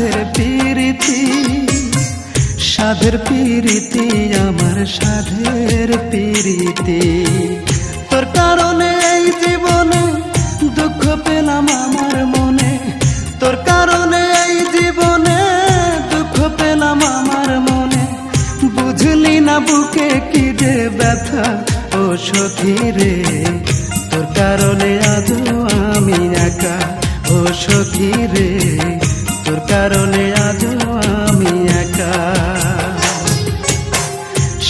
সাধের পিরিতি, সাধের পিরিতি আমার সাধের পিরিতি। তোর কারণে এই জীবনে দুঃখ পেলাম আমার মনে, তোর কারণে এই জীবনে দুঃখ পেলাম আমার মনে। বুঝলি না বুকে কি যে ব্যথা ও সখী রে, তোর কারণে আজও আমি একা ও সখী রে, তোর কারণে আজও আমি একা।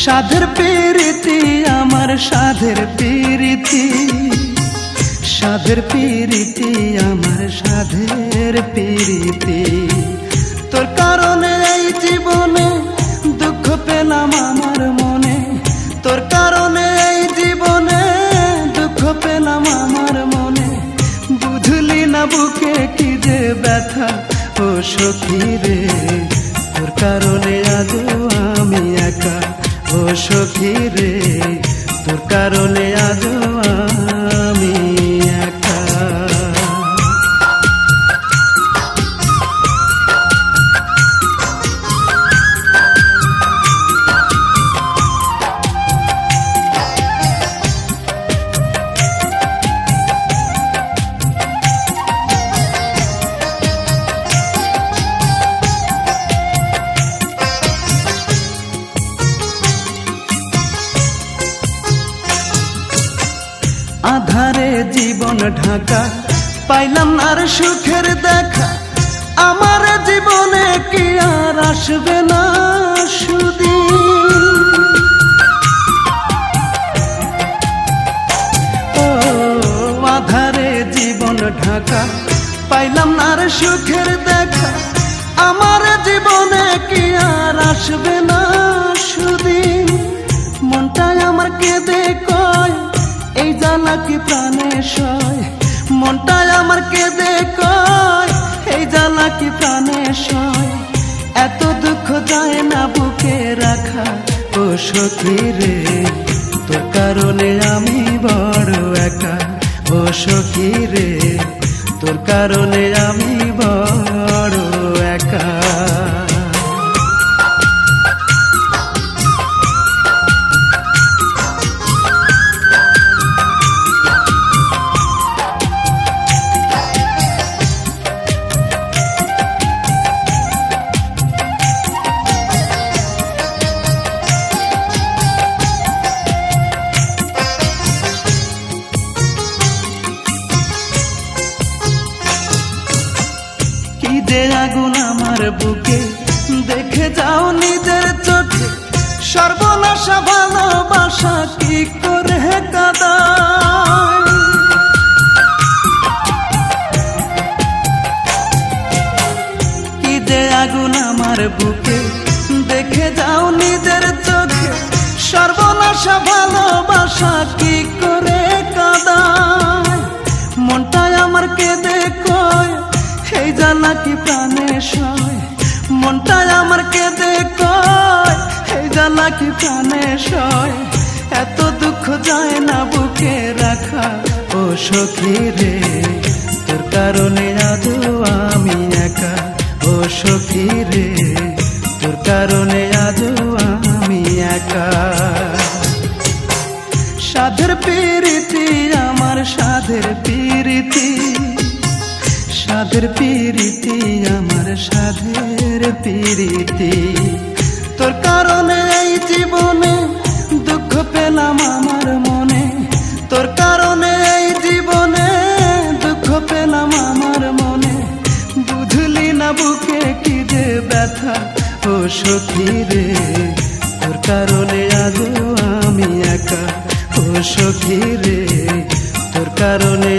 সাধের পিরিতি আমার সাধের পিরিতি, সাধের পিরিতি আমার সাধের পিরিতি। তোর কারণে এই জীবনে দুঃখ পেলাম আমার মনে, তোর কারণে এই জীবনে দুঃখ পেলাম আমার মনে। বুঝলি না বুকে কি যে ব্যথা ও সখী রে, তোর কারণে আজও আমি একা ও সখী রে, তোর কারণে আজও আমি একা। আধারে জীবন ঢাকা, পাইলাম না আর সুখের দেখা। আমার জীবনে কি আর আসবে না সুদিন? ও আধারে জীবন ঢাকা, পাইলাম না আর সুখের দেখা। আমার জীবনে কি আর আসবে না সুদিন? মনটাই আমার কেঁদে কয় এই জ্বালা কি প্রাণে সয়, মনটাই আমার কেঁদে কয় এই জ্বালা কি প্রাণে সয়। এত দুঃখ যায় না বুকে রাখা ও সখী রে, তোর কারণে আমি বড় একা ও সখী রে, তোর কারণে আমি বড় একা। যে আগুন আমার বুকে দেখে যাও নিজের চোখে, সর্বনাশা ভালোবাসা কি করে কাঁদায়। কি যে আগুন আমার বুকে দেখে যাও নিজের চোখে, সর্বনাশা ভালোবাসা কি করে কাঁদায়। মনটাই আমার কেঁদে কয় এই জ্বালা কি প্রাণে সয়, মনটাই আমার কেঁদে কয় এই জ্বালা কি প্রাণে সয়। এত দুঃখ যায় না বুকে রাখা ও সখী রে, তোর কারণে আজও আমি একা ও সখী রে, তোর কারণে আজও আমি একা। সাধের পিরিতি আমার সাধের পিরিতি, সাধের পিরিতি আমার সাধের পিরিতি। তোর কারণে এই জীবনে দুঃখ পেলাম আমার মনে, তোর কারণে এই জীবনে দুঃখ পেলাম আমার মনে। বুঝলি না বুকে কি যে ব্যথা ও সখী রে, তোর কারণে আজও আমি একা ও সখী রে, তোর কারণে